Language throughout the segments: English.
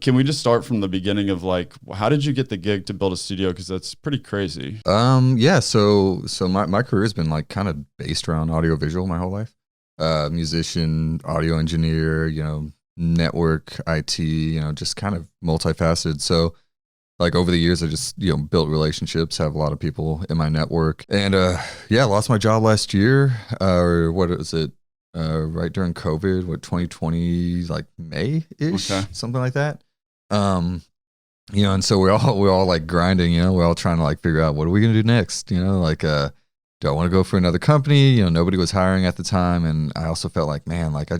can we just start from the beginning of like, how did you get the gig to build a studio? Because that's pretty crazy. Yeah. So my career has been like kind of based around audiovisual my whole life. Musician, audio engineer, network, IT, just kind of multifaceted. So like over the years, I just, built relationships, have a lot of people in my network. And yeah, I lost my job last year, or what was it? Right during COVID, 2020, like May-ish, Okay. something like that. And so we're all like grinding, we're all trying to like figure out what are we gonna do next? Do I want to go for another company? Nobody was hiring at the time. And I also felt like, man, like I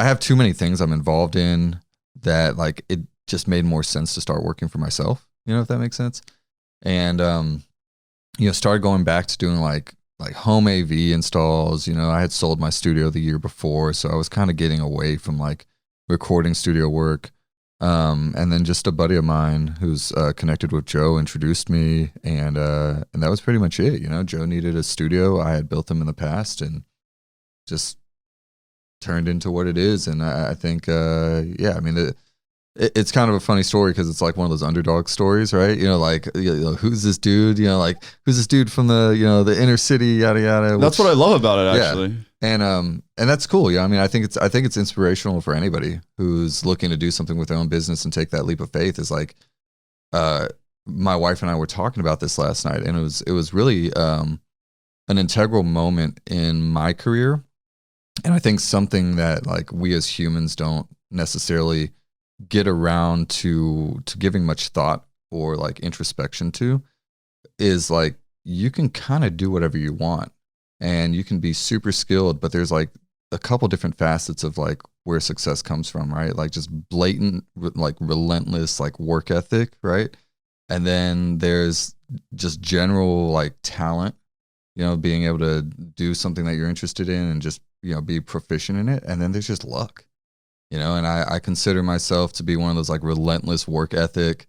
have too many things I'm involved in that like it just made more sense to start working for myself, if that makes sense. And, started going back to doing like home AV installs. I had sold my studio the year before, so I was kind of getting away from like recording studio work. And then just a buddy of mine who's connected with Joe introduced me, and that was pretty much it. Joe needed a studio. I had built them in the past, and just turned into what it is. And I think, yeah, I mean, it's kind of a funny story because it's like one of those underdog stories, right? Who's this dude? Who's this dude from the inner city, yada yada. That's what I love about it, actually. Yeah. And that's cool. Yeah, I mean, I think it's inspirational for anybody who's looking to do something with their own business and take that leap of faith. Is like, my wife and I were talking about this last night, and it was really an integral moment in my career, and I think something that like we as humans don't necessarily get around to giving much thought or like introspection to, is like you can kind of do whatever you want and you can be super skilled, but there's like a couple different facets of like where success comes from, right? Like just blatant, like relentless, like work ethic, right? And then there's just general like talent, being able to do something that you're interested in and just, be proficient in it. And then there's just luck. And I consider myself to be one of those like relentless work ethic,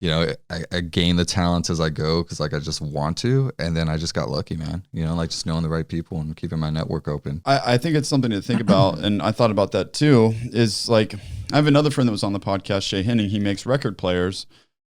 I gain the talents as I go because like I just want to. And then I just got lucky, man, like just knowing the right people and keeping my network open. I think it's something to think about. And I thought about that too, is like, I have another friend that was on the podcast, Shay Henning. He makes record players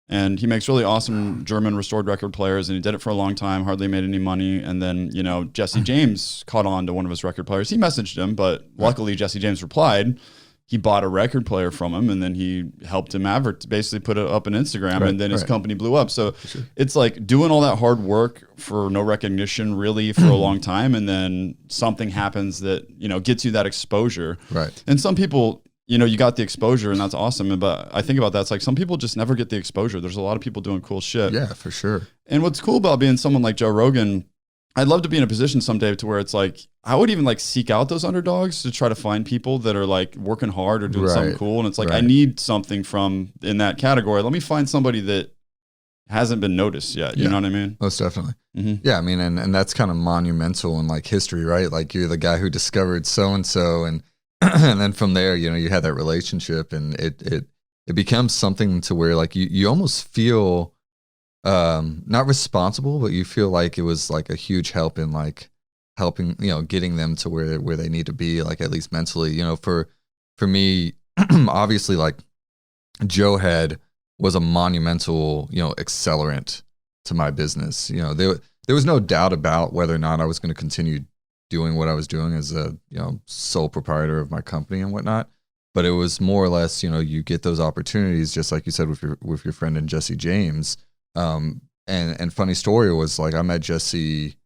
and he makes really awesome German restored record players. And he did it for a long time, hardly made any money. And then, Jesse James caught on to one of his record players. He messaged him, but luckily Jesse James replied. He bought a record player from him, and then he helped him basically put it up on Instagram, and then his company blew up. So it's like doing all that hard work for no recognition really for a long time, and then something happens that, gets you that exposure. Right. And some people, you got the exposure, and that's awesome. But I think about that, it's like some people just never get the exposure. There's a lot of people doing cool shit. Yeah, for sure. And what's cool about being someone like Joe Rogan, I'd love to be in a position someday to where it's like, I would even like seek out those underdogs to try to find people that are like working hard or doing something cool. And it's like, I need something from in that category. Let me find somebody that hasn't been noticed yet. You know what I mean? Most definitely. Mm-hmm. Yeah. I mean, and that's kind of monumental in like history, right? Like you're the guy who discovered so-and-so and then from there, you had that relationship and it becomes something to where like you almost feel not responsible, but you feel like it was like a huge help in like helping, getting them to where they need to be, like at least mentally. For me, obviously like Joe was a monumental, accelerant to my business. There was no doubt about whether or not I was going to continue doing what I was doing as a, sole proprietor of my company and whatnot. But it was more or less, you get those opportunities, just like you said with your friend and Jesse James. And funny story was like I met Jesse,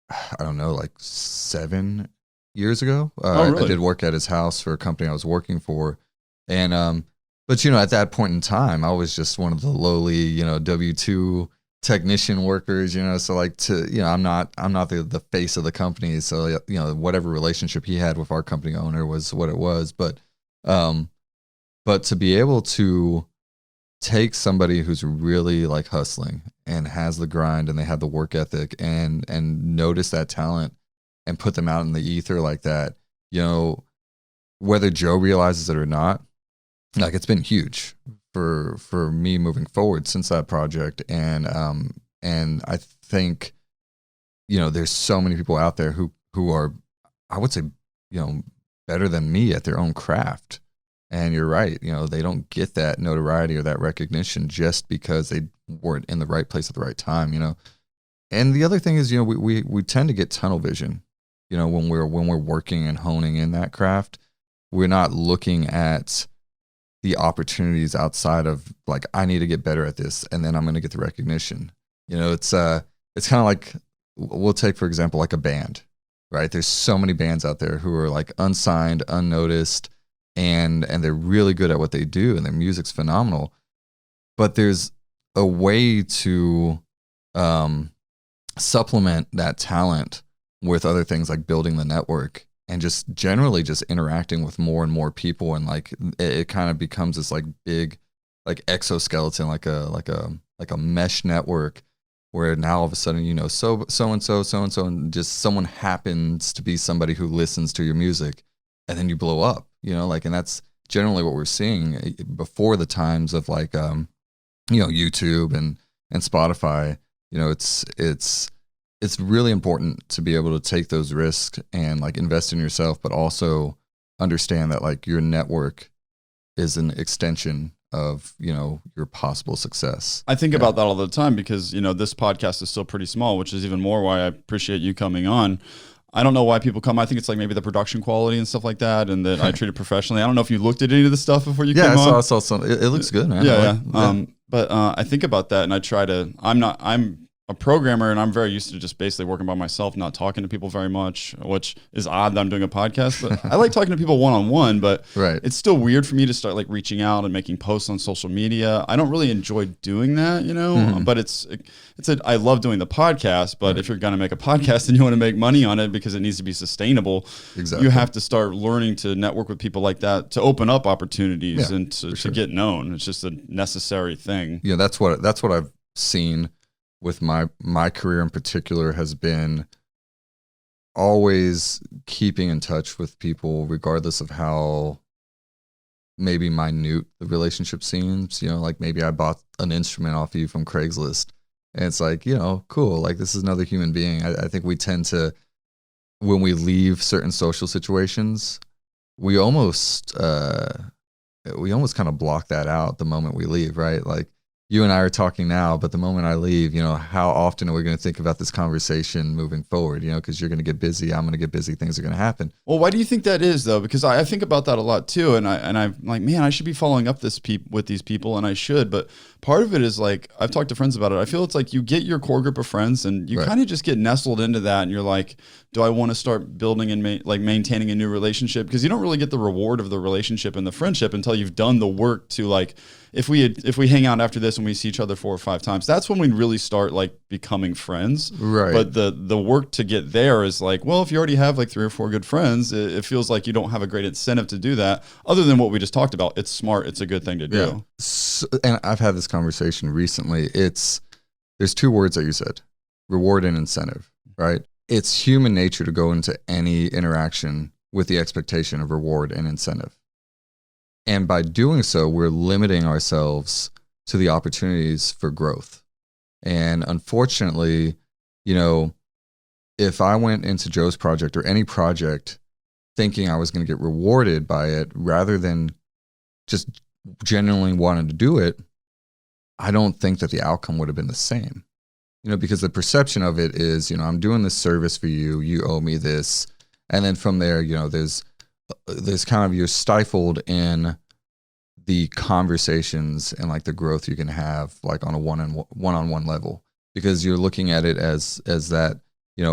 I don't know, like 7 years ago. Really? I did work at his house for a company I was working for, and but at that point in time, I was just one of the lowly, W-2 technician workers, so like I'm not the face of the company, so whatever relationship he had with our company owner was what it was, but to be able to take somebody who's really like hustling and has the grind and they have the work ethic and notice that talent and put them out in the ether like that, whether Joe realizes it or not, like it's been huge for me moving forward since that project. And I think, there's so many people out there who are, I would say, better than me at their own craft. And you're right, they don't get that notoriety or that recognition just because they weren't in the right place at the right time. And the other thing is, we tend to get tunnel vision, when we're working and honing in that craft. We're not looking at the opportunities outside of like, I need to get better at this, and then I'm going to get the recognition. It's kind of like, we'll take, for example, like a band, right? There's so many bands out there who are like unsigned, unnoticed, and they're really good at what they do, and their music's phenomenal. But there's a way to supplement that talent with other things like building the network and just generally just interacting with more and more people. And like, it kind of becomes this like big, like exoskeleton, like a mesh network where now all of a sudden, so-and-so, and just someone happens to be somebody who listens to your music, and then you blow up, and that's generally what we're seeing before the times of like, YouTube and Spotify. It's really important to be able to take those risks and like invest in yourself, but also understand that like your network is an extension of, your possible success. I think about that all the time because, this podcast is still pretty small, which is even more why I appreciate you coming on. I don't know why people come. I think it's like maybe the production quality and stuff like that, and that I treat it professionally. I don't know if you looked at any of the stuff before you came on. Yeah, I saw some. It looks good, man. Yeah. But I think about that, and I try to. I'm a programmer, and I'm very used to just basically working by myself, not talking to people very much, which is odd that I'm doing a podcast. But I like talking to people one-on-one, but right. It's still weird for me to start like reaching out and making posts on social media. I don't really enjoy doing that, but I love doing the podcast, but if you're going to make a podcast and you want to make money on it because it needs to be sustainable, exactly. You have to start learning to network with people like that to open up opportunities and to get known. It's just a necessary thing. Yeah, that's what I've seen with my career in particular has been always keeping in touch with people regardless of how maybe minute the relationship seems. Like maybe I bought an instrument off you from Craigslist and it's like, cool, like this is another human being. I think we tend to, when we leave certain social situations, we almost kind of block that out the moment we leave, right? Like you and I are talking now, but the moment I leave, how often are we going to think about this conversation moving forward? Because you're going to get busy, I'm going to get busy, things are going to happen. Well, why do you think that is though? Because I think about that a lot too, and I'm like, man, I should be following up with these people, and I should. But part of it is like, I've talked to friends about it. I feel it's like you get your core group of friends, and you kind of just get nestled into that, and you're like, do I want to start building and maintaining a new relationship? Because you don't really get the reward of the relationship and the friendship until you've done the work to like. If we hang out after this and we see each other 4 or 5 times, that's when we really start like becoming friends. Right. But the work to get there is like, well, if you already have like 3 or 4 good friends, it feels like you don't have a great incentive to do that. Other than what we just talked about, it's smart. It's a good thing to do. Yeah. So, and I've had this conversation recently. There's 2 words that you said, reward and incentive, right? It's human nature to go into any interaction with the expectation of reward and incentive. And by doing so, we're limiting ourselves to the opportunities for growth. And unfortunately, if I went into Joe's project or any project thinking I was going to get rewarded by it rather than just genuinely wanting to do it, I don't think that the outcome would have been the same. Because the perception of it is, I'm doing this service for you, you owe me this. And then from there, there's kind of, you're stifled in the conversations and like the growth you can have like on a one-on-one level, because you're looking at it as that,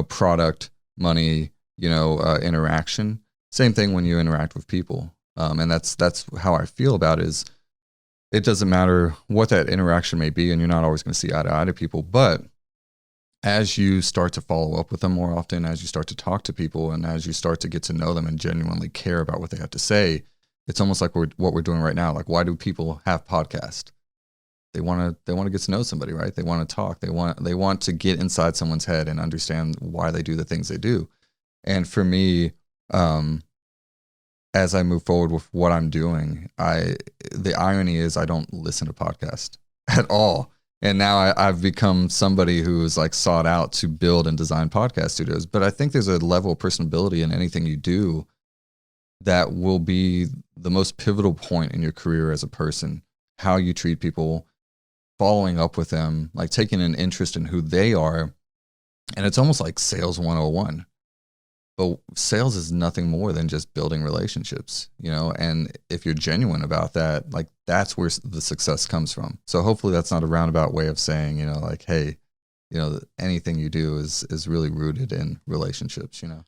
product, money, interaction. Same thing when you interact with people. And that's how I feel about it. Is it doesn't matter what that interaction may be, and you're not always going to see eye to eye to people, but as you start to follow up with them more often, as you start to talk to people, and as you start to get to know them and genuinely care about what they have to say, it's almost like what we're doing right now. Like, why do people have podcasts? They want to get to know somebody, right? They want to talk. They want to get inside someone's head and understand why they do the things they do. And for me, as I move forward with what I'm doing, the irony is I don't listen to podcasts at all. And now I've become somebody who is like sought out to build and design podcast studios. But I think there's a level of personability in anything you do that will be the most pivotal point in your career as a person. How you treat people, following up with them, like taking an interest in who they are. And it's almost like sales 101. But sales is nothing more than just building relationships, you know? And if you're genuine about that, like that's where the success comes from. So hopefully that's not a roundabout way of saying, you know, like, hey, you know, anything you do is really rooted in relationships, you know?